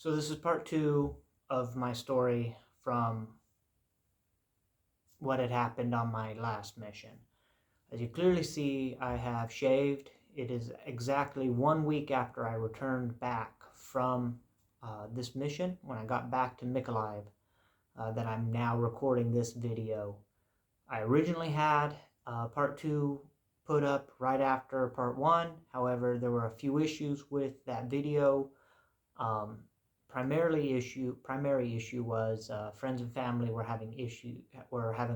So this is part two of my story from what had happened on my last mission. As you clearly see, I have shaved. It is exactly 1 week after I returned back from this mission, when I got back to Mykolaiv, that I'm now recording this video. I originally had part two put up right after part one. However, there were a few issues with that video. Primary issue was friends and family were having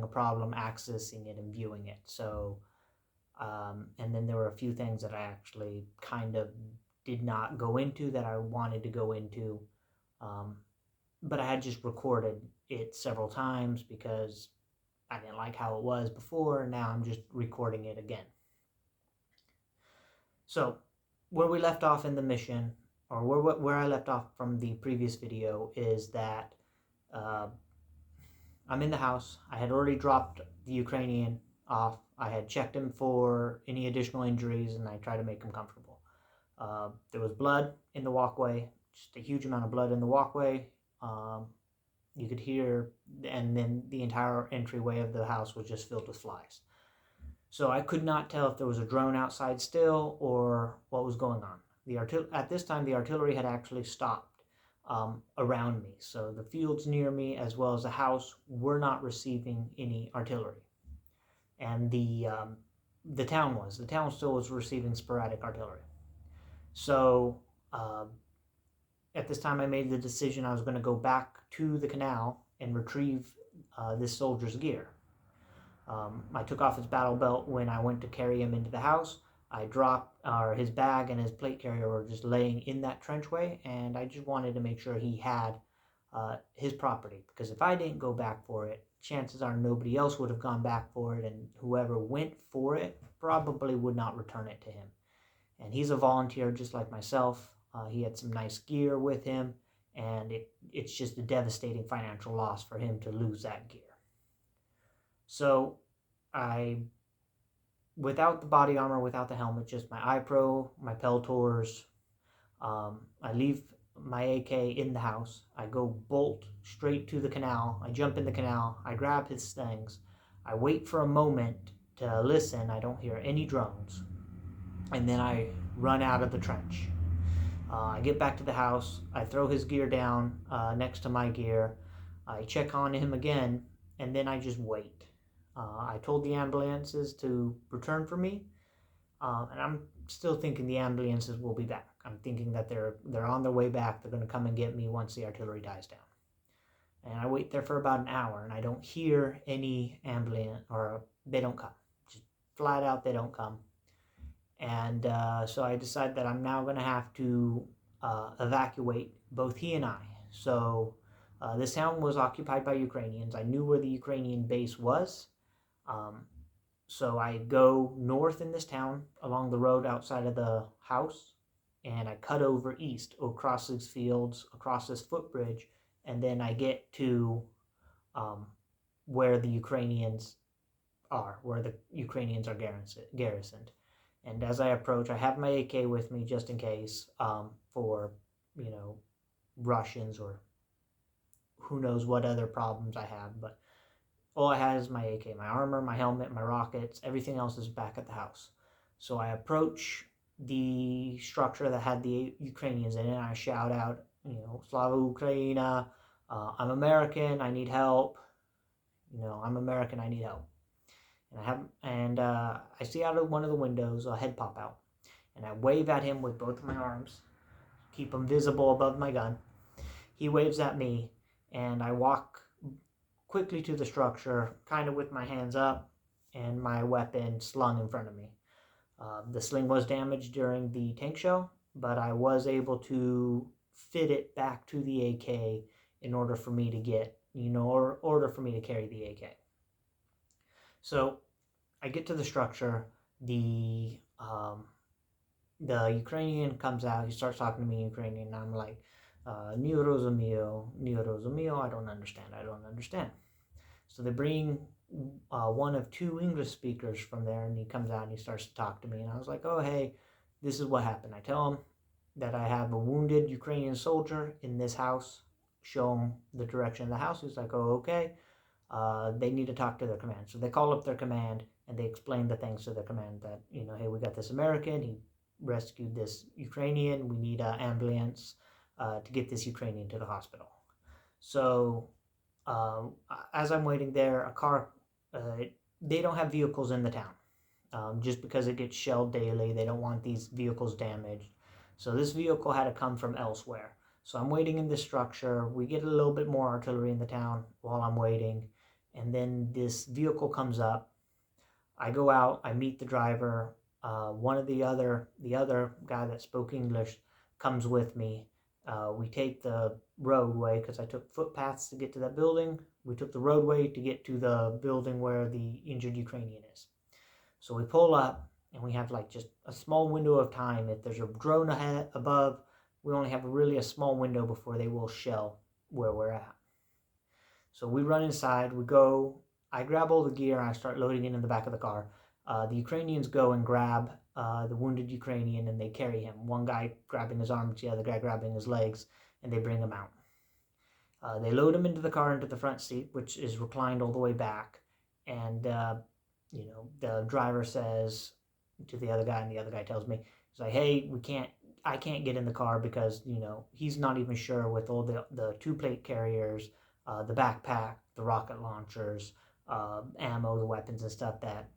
a problem accessing it and viewing it. So, and then there were a few things that I actually kind of did not go into that I wanted to go into, but I had just recorded it several times because I didn't like how it was before. And now I'm just recording it again. So, where we left off in the mission, or where I left off from the previous video, is that I'm in the house. I had already dropped the Ukrainian off. I had checked him for any additional injuries, and I tried to make him comfortable. There was blood in the walkway, just a huge amount of blood in the walkway. You could hear, and then the entire entryway of the house was just filled with flies. So I could not tell if there was a drone outside still or what was going on. At this time, the artillery had actually stopped around me. So the fields near me, as well as the house, were not receiving any artillery. And the town still was receiving sporadic artillery. So at this time, I made the decision I was going to go back to the canal and retrieve this soldier's gear. I took off his battle belt when I went to carry him into the house. I dropped his bag and his plate carrier were just laying in that trenchway, and I just wanted to make sure he had his property, because if I didn't go back for it, chances are nobody else would have gone back for it, and whoever went for it probably would not return it to him. And he's a volunteer just like myself. He had some nice gear with him, and it's just a devastating financial loss for him to lose that gear. So without the body armor, without the helmet, just my iPro, my Peltors, I leave my AK in the house. I go bolt straight to the canal. I jump in the canal. I grab his things. I wait for a moment to listen. I don't hear any drones. And then I run out of the trench. I get back to the house. I throw his gear down next to my gear. I check on him again, and then I just wait. I told the ambulances to return for me, and I'm still thinking the ambulances will be back. I'm thinking that they're on their way back. They're going to come and get me once the artillery dies down. And I wait there for about an hour, and I don't hear any ambulance, or they don't come. Just flat out, they don't come. And so I decide that I'm now going to have to evacuate both he and I. So this town was occupied by Ukrainians. I knew where the Ukrainian base was. So I go north in this town along the road outside of the house, and I cut over east across these fields, across this footbridge, and then I get to where the Ukrainians are garrisoned. And as I approach, I have my AK with me just in case for, Russians or who knows what other problems I have. But all I had is my AK, my armor, my helmet, my rockets. Everything else is back at the house. So I approach the structure that had the Ukrainians in it, and I shout out, Slava Ukraina, I'm American, I need help. I'm American, I need help. And I see out of one of the windows a head pop out, and I wave at him with both of my arms, keep them visible above my gun. He waves at me, and I walk quickly to the structure, kind of with my hands up and my weapon slung in front of me. The sling was damaged during the tank show, but I was able to fit it back to the AK in order for me to order for me to carry the AK. So I get to the structure. The Ukrainian comes out. He starts talking to me in Ukrainian, and I'm like, "Nie rozumію, I don't understand. So they bring one of two English speakers from there, and he comes out and he starts to talk to me. And I was like, "Oh, hey, this is what happened." I tell him that I have a wounded Ukrainian soldier in this house. Show him the direction of the house. He's like, oh, okay. They need to talk to their command. So they call up their command and they explain the things to their command that, hey, we got this American. He rescued this Ukrainian. We need an ambulance to get this Ukrainian to the hospital. So as I'm waiting there, a car, they don't have vehicles in the town. Just because it gets shelled daily, they don't want these vehicles damaged. So this vehicle had to come from elsewhere. So I'm waiting in this structure. We get a little bit more artillery in the town while I'm waiting. And then this vehicle comes up. I go out, I meet the driver. The other guy that spoke English comes with me. We take the roadway because I took footpaths to get to that building. We took the roadway to get to the building where the injured Ukrainian is. So we pull up and we have like just a small window of time. If there's a drone ahead above, we only have really a small window before they will shell where we're at. So we run inside, we go, I grab all the gear and I start loading it in the back of the car. The Ukrainians go and grab the wounded Ukrainian and they carry him. One guy grabbing his arms, the other guy grabbing his legs, and they bring him out. They load him into the car, into the front seat, which is reclined all the way back. And, the driver says to the other guy, and the other guy tells me, he's like, hey, I can't get in the car because, he's not even sure with all the two-plate carriers, the backpack, the rocket launchers, ammo, the weapons and stuff that,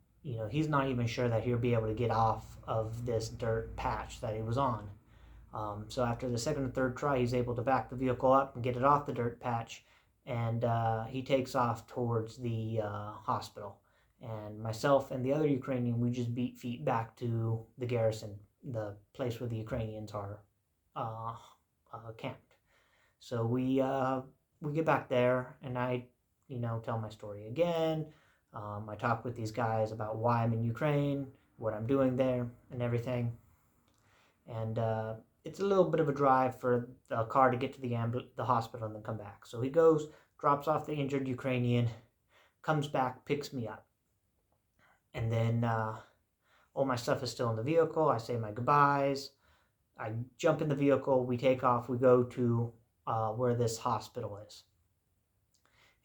he's not even sure that he'll be able to get off of this dirt patch that he was on. So after the second and third try, he's able to back the vehicle up and get it off the dirt patch, and he takes off towards the hospital. And myself and the other Ukrainian, we just beat feet back to the garrison, the place where the Ukrainians are camped. So we get back there, and I, tell my story again. I talk with these guys about why I'm in Ukraine, what I'm doing there, and everything. And it's a little bit of a drive for the car to get to the hospital and then come back. So he goes, drops off the injured Ukrainian, comes back, picks me up. And then all my stuff is still in the vehicle. I say my goodbyes. I jump in the vehicle. We take off. We go to where this hospital is.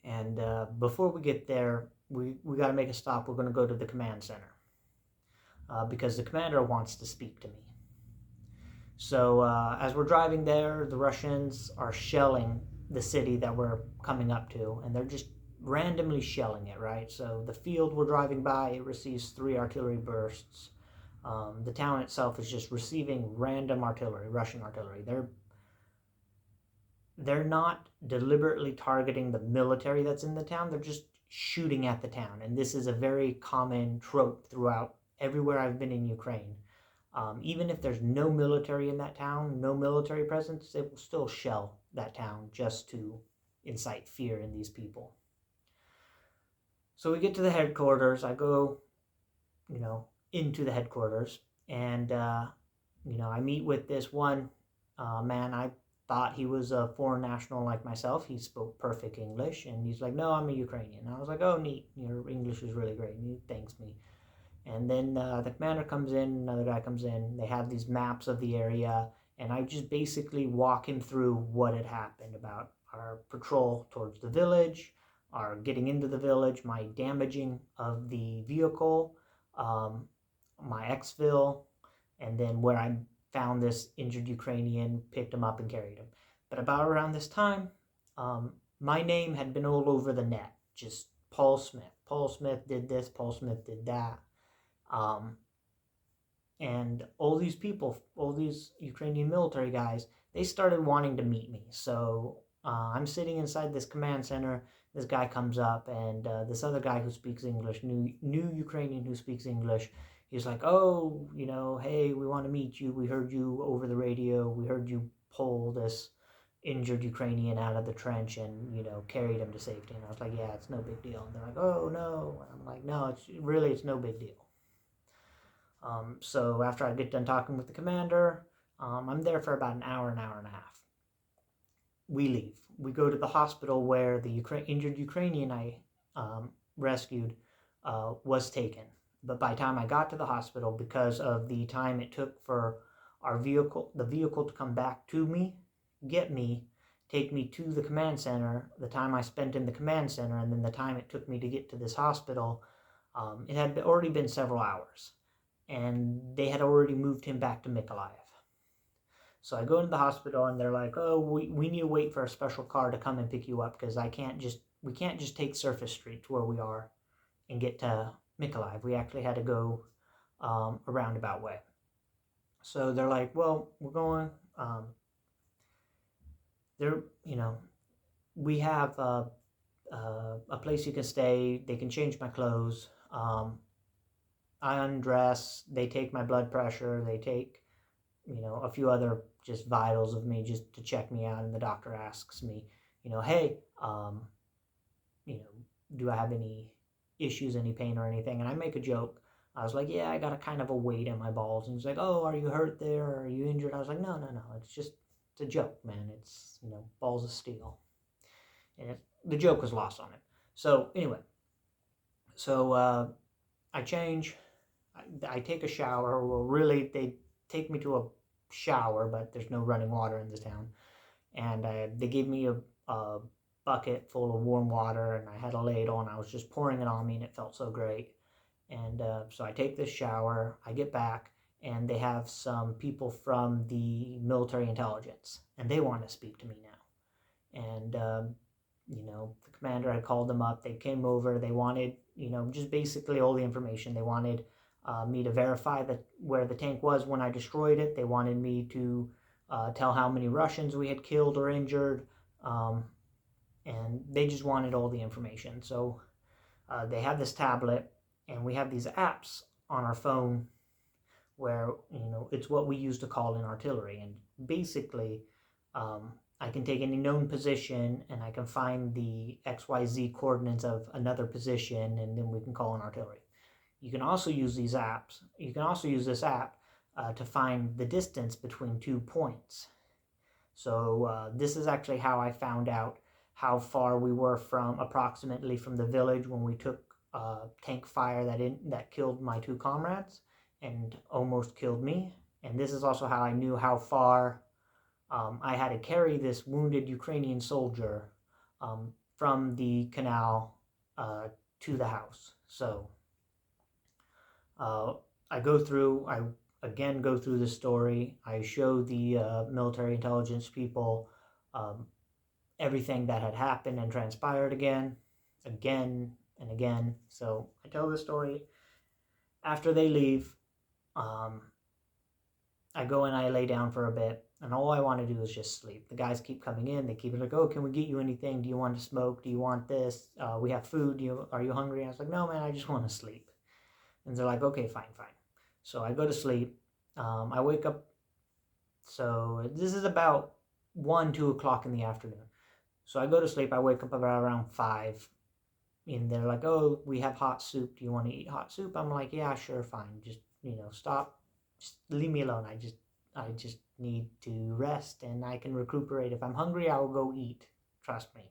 And before we get there, we got to make a stop. We're going to go to the command center because the commander wants to speak to me. So as we're driving there, the Russians are shelling the city that we're coming up to, and they're just randomly shelling it, right? So the field we're driving by, it receives 3 artillery bursts. The town itself is just receiving random artillery, Russian artillery. They're not deliberately targeting the military that's in the town. They're just shooting at the town. And this is a very common trope throughout everywhere I've been in Ukraine. Even if there's no military in that town, no military presence, they will still shell that town just to incite fear in these people. So we get to the headquarters. I go, into the headquarters, and, I meet with this one man. I thought he was a foreign national like myself. He spoke perfect English, and he's like, no, I'm a Ukrainian. And I was like, oh, neat. Your English is really great. And he thanks me. And then the commander comes in, another guy comes in. They have these maps of the area, and I just basically walk him through what had happened about our patrol towards the village, our getting into the village, my damaging of the vehicle, my exfil, and then where I found this injured Ukrainian, picked him up and carried him. But about around this time, my name had been all over the net. Just Paul Smith. Paul Smith did this, Paul Smith did that. And all these people, all these Ukrainian military guys, they started wanting to meet me. So I'm sitting inside this command center. This guy comes up, and this other guy who speaks English, new Ukrainian who speaks English, he's like, oh, hey, we want to meet you. We heard you over the radio. We heard you pull this injured Ukrainian out of the trench and, carried him to safety. And I was like, yeah, it's no big deal. And they're like, oh, no. And I'm like, no, it's no big deal. So after I get done talking with the commander, I'm there for about an hour and a half. We leave. We go to the hospital where the injured Ukrainian I rescued was taken. But by the time I got to the hospital, because of the time it took for the vehicle to come back to me, get me, take me to the command center, the time I spent in the command center, and then the time it took me to get to this hospital, it had already been several hours. And they had already moved him back to Mykolaiv. So I go into the hospital and they're like, oh, we need to wait for a special car to come and pick you up because we can't just take Surface Street to where we are and get to Mykolaiv. We actually had to go a roundabout way. So they're like, well, we're going, we have a place you can stay. They can change my clothes. I undress. They take my blood pressure. They take, a few other just vitals of me just to check me out. And the doctor asks me, hey, do I have any issues, any pain or anything? And I make a joke. I was like, yeah, I got a kind of a weight in my balls. And he's like, oh, are you hurt there? Are you injured? I was like, no. It's a joke, man. It's, balls of steel. And the joke was lost on him. So anyway, I change. I take a shower. Well, really, they take me to a shower, but there's no running water in this town. And they gave me a bucket full of warm water, and I had a ladle, and I was just pouring it on me, and it felt so great. And so I take this shower. I get back, and they have some people from the military intelligence, and they want to speak to me now. And the commander had called them up. They came over. They wanted, just basically all the information. They wanted me to verify that where the tank was when I destroyed it. They wanted me to tell how many Russians we had killed or injured, and they just wanted all the information. So they have this tablet, and we have these apps on our phone where, it's what we use to call in artillery. And basically, I can take any known position and I can find the XYZ coordinates of another position, and then we can call in artillery. You can also use these apps. You can also use this app to find the distance between 2 points. So this is actually how I found out how far we were approximately from the village when we took tank fire that killed my 2 comrades and almost killed me. And this is also how I knew how far I had to carry this wounded Ukrainian soldier from the canal to the house. So I again go through the story. I show the military intelligence people everything that had happened and transpired again and again. So I tell the story. After they leave, I go and I lay down for a bit, and all I want to do is just sleep. The guys keep coming in. They keep like, oh, can we get you anything? Do you want to smoke? Do you want this? We have food. Are you hungry? I was like, no, man, I just want to sleep. And they're like, okay, fine. So I go to sleep. I wake up. So this is about 1, 2 o'clock in the afternoon. So I go to sleep. I wake up about around 5. And they're like, oh, we have hot soup. Do you want to eat hot soup? I'm like, yeah, sure, fine. Just, stop. Just leave me alone. I just need to rest and I can recuperate. If I'm hungry, I will go eat. Trust me.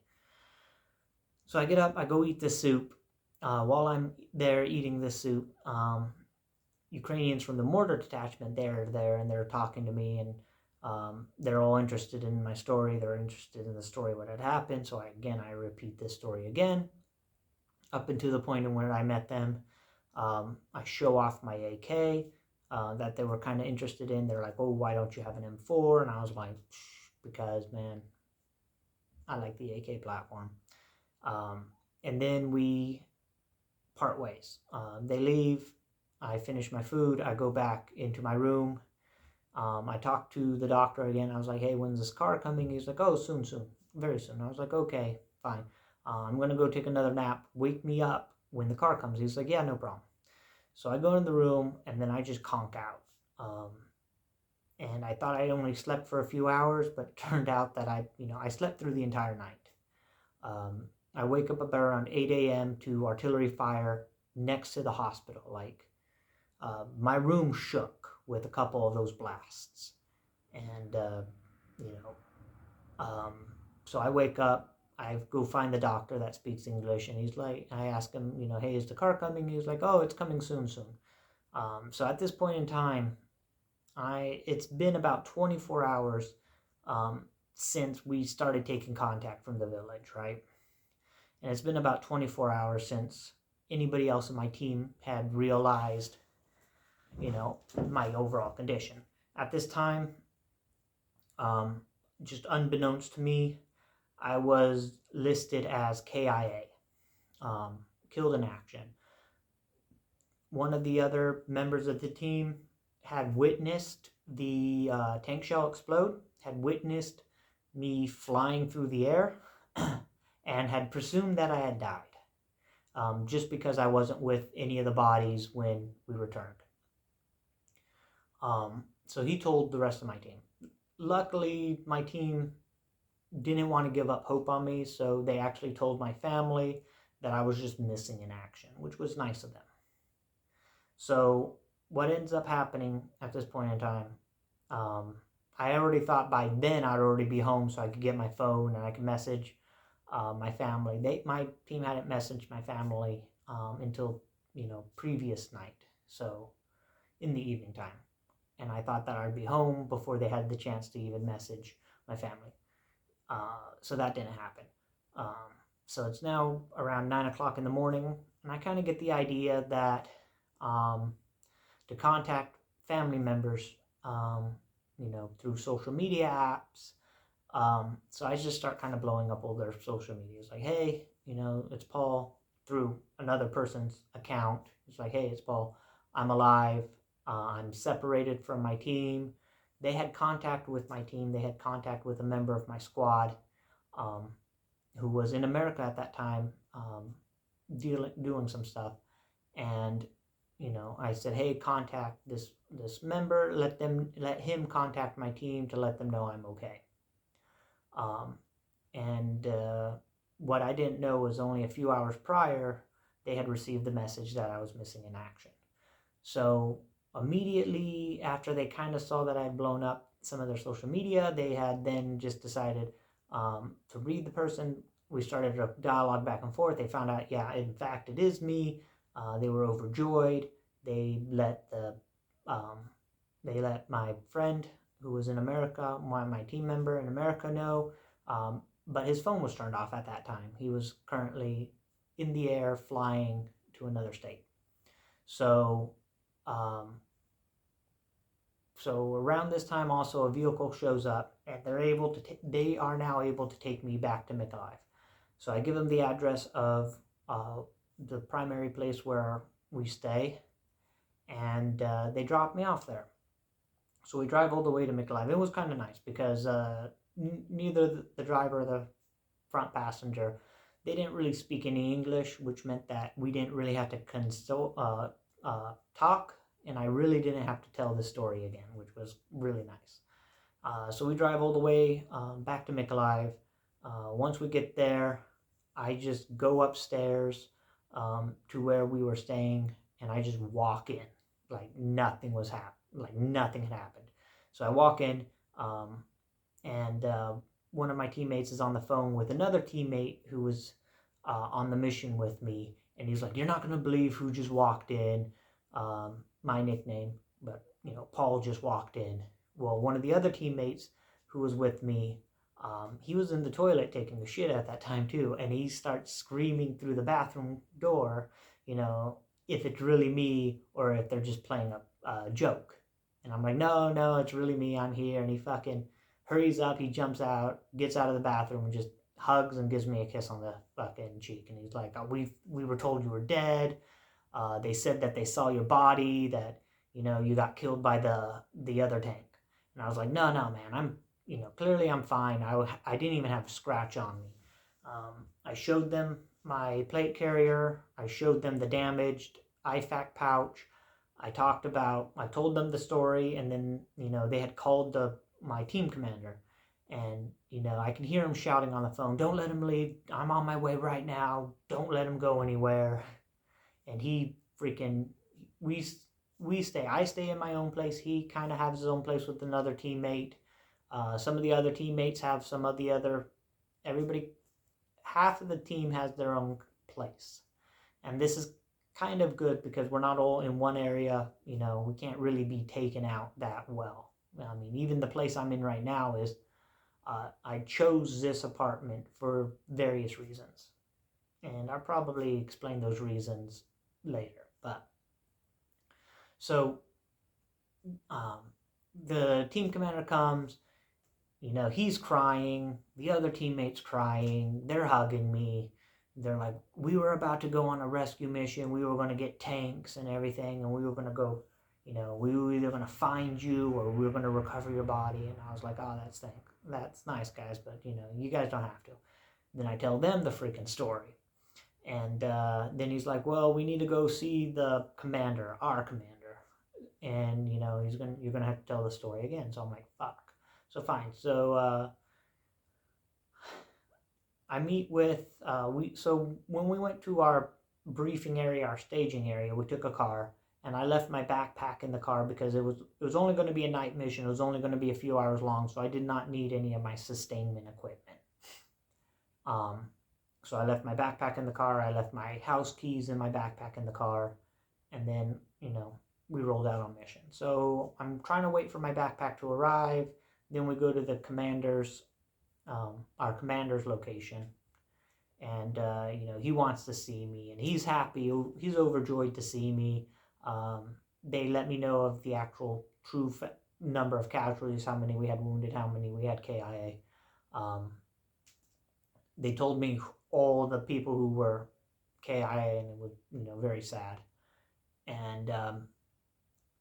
So I get up. I go eat the soup. While I'm there eating this soup, Ukrainians from the mortar detachment, they're there and they're talking to me, and they're all interested in my story. They're interested in the story, what had happened. So I repeat this story again, up until the point in where I met them. I show off my AK that they were kind of interested in. They're like, oh, why don't you have an M4? And I was like, because, man, I like the AK platform. And then we part ways. They leave. I finish my food. I go back into my room. I talked to the doctor again. I was like, hey, when's this car coming? He's like, oh, soon, very soon. I was like, okay, fine. I'm going to go take another nap. Wake me up when the car comes. He's like, yeah, no problem. So I go in the room, and then I just conk out. And I thought I only slept for a few hours, but it turned out that I slept through the entire night. I wake up about around 8 a.m. to artillery fire next to the hospital. My room shook with a couple of those blasts. And, so I wake up. I go find the doctor that speaks English, and he's like, I ask him, hey, is the car coming? He's like, oh, it's coming soon. So at this point in time, It's been about 24 hours since we started taking contact from the village, right? And it's been about 24 hours since anybody else in my team had realized, my overall condition. At this time, just unbeknownst to me, I was listed as KIA, killed in action. One of the other members of the team had witnessed the tank shell explode, had witnessed me flying through the air, and had presumed that I had died, just because I wasn't with any of the bodies when we returned. So he told the rest of my team. Luckily, my team didn't want to give up hope on me, so they actually told my family that I was just missing in action, which was nice of them. So what ends up happening at this point in time, I already thought by then I'd already be home so I could get my phone and I could message my family. My team hadn't messaged my family until, previous night, so in the evening time. And I thought that I'd be home before they had the chance to even message my family. So that didn't happen. So it's now around 9 o'clock in the morning, and I kind of get the idea that to contact family members, through social media apps. So I just start kind of blowing up all their social medias. Like, hey, it's Paul, through another person's account. It's like, hey, it's Paul. I'm alive. I'm separated from my team. They had contact with my team. They had contact with a member of my squad who was in America at that time, doing some stuff. And, I said, hey, contact this member. Let him contact my team to let them know I'm okay. And what I didn't know was only a few hours prior, they had received the message that I was missing in action. So immediately after they kind of saw that I had blown up some of their social media, they had then just decided to read the person. We started a dialogue back and forth. They found out, yeah, in fact, it is me. They were overjoyed. They let my friend who was in America, my team member in America, know. But his phone was turned off at that time. He was currently in the air flying to another state. So around this time, also a vehicle shows up, and they are now able to take me back to Mykolaiv. So I give them the address of the primary place where we stay, and they drop me off there. So we drive all the way to Mykolaiv. It was kind of nice because neither the driver or the front passenger, they didn't really speak any English, which meant that we didn't really have to talk, and I really didn't have to tell the story again, which was really nice. So we drive all the way back to Mykolaiv. Once we get there, I just go upstairs to where we were staying, and I just walk in like nothing had happened. So I walk in, and one of my teammates is on the phone with another teammate who was on the mission with me, and he's like, "You're not gonna believe who just walked in." My nickname, but Paul just walked in. Well, one of the other teammates who was with me, he was in the toilet taking a shit at that time too, and he starts screaming through the bathroom door, if it's really me or if they're just playing a joke. And I'm like, no, it's really me. I'm here. And he fucking hurries up. He jumps out, gets out of the bathroom, and just hugs and gives me a kiss on the fucking cheek. And he's like, we were told you were dead. They said that they saw your body, that, you got killed by the other tank. And I was like, no, man, I'm, clearly I'm fine. I didn't even have a scratch on me. I showed them my plate carrier. I showed them the damaged IFAC pouch. I told them the story, and then, they had called my team commander, and, I could hear him shouting on the phone, "Don't let him leave. I'm on my way right now. Don't let him go anywhere." And he freaking, I stay in my own place. He kind of has his own place with another teammate. Some of the other teammates have some of the other, half of the team has their own place. And this is kind of good because we're not all in one area. You know, we can't really be taken out that well. I mean, even the place I'm in right now is, I chose this apartment for various reasons. And I'll probably explain those reasons later. But so um, the team commander comes, you know, he's crying, the other teammates crying, they're hugging me. They're like, we were about to go on a rescue mission, we were going to get tanks and everything, and we were going to go, you know, we were either going to find you or we were going to recover your body. And I was like, oh, that's nice, guys, but, you know, you guys don't have to. Then I tell them the freaking story. And then he's like, well, we need to go see the commander, our commander. And, you know, you're going to have to tell the story again. So I'm like, fuck. So fine. So I meet with, so when we went to our briefing area, our staging area, we took a car. And I left my backpack in the car because it was only going to be a night mission. It was only going to be a few hours long. So I did not need any of my sustainment equipment. So I left my backpack in the car. I left my house keys in my backpack in the car. And then, you know, we rolled out on mission. So I'm trying to wait for my backpack to arrive. Then we go to the commander's, our commander's location. And, you know, he wants to see me. And he's happy. He's overjoyed to see me. They let me know of the actual true number of casualties, how many we had wounded, how many we had KIA. They told me all the people who were KIA, and it was, you know, very sad. And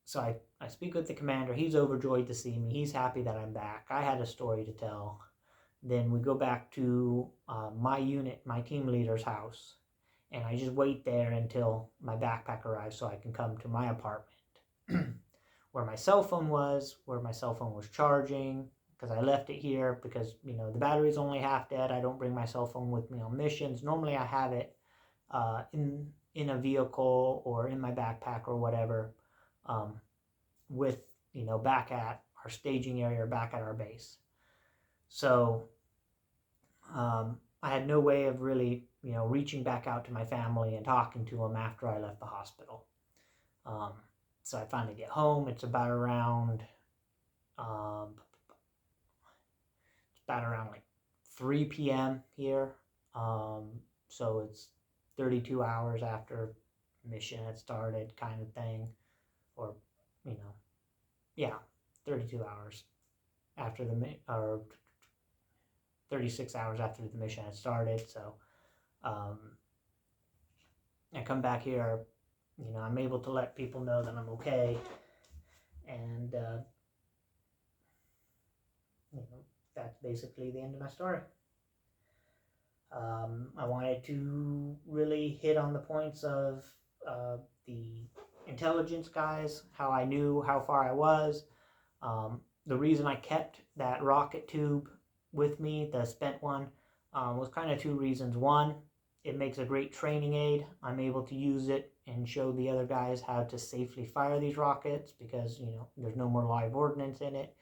so I speak with the commander. He's overjoyed to see me. He's happy that I'm back. I had a story to tell. Then we go back to my unit, my team leader's house, and I just wait there until my backpack arrives so I can come to my apartment where my cell phone was charging, because I left it here because, you know, the battery's only half dead. I don't bring my cell phone with me on missions. Normally I have it in a vehicle or in my backpack or whatever, with, you know, back at our staging area or back at our base. So I had no way of really, you know, reaching back out to my family and talking to them after I left the hospital. So I finally get home. It's about around like 3 p.m. here. So it's 32 hours after mission had started, kind of thing. Or, you know, yeah, 32 hours after or 36 hours after the mission had started. So I come back here, you know, I'm able to let people know that I'm okay. And, you know, that's basically the end of my story. I wanted to really hit on the points of the intelligence guys, how I knew how far I was. The reason I kept that rocket tube with me, the spent one, was kind of two reasons. One, it makes a great training aid. I'm able to use it and show the other guys how to safely fire these rockets because, you know, there's no more live ordnance in it.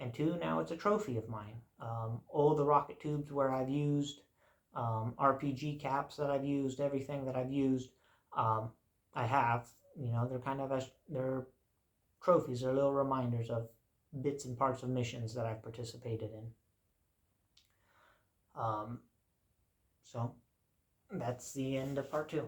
And two, now it's a trophy of mine. All the rocket tubes where I've used, RPG caps that I've used, everything that I've used, I have, you know, they're kind of they're trophies. They're little reminders of bits and parts of missions that I've participated in. So that's the end of part 2.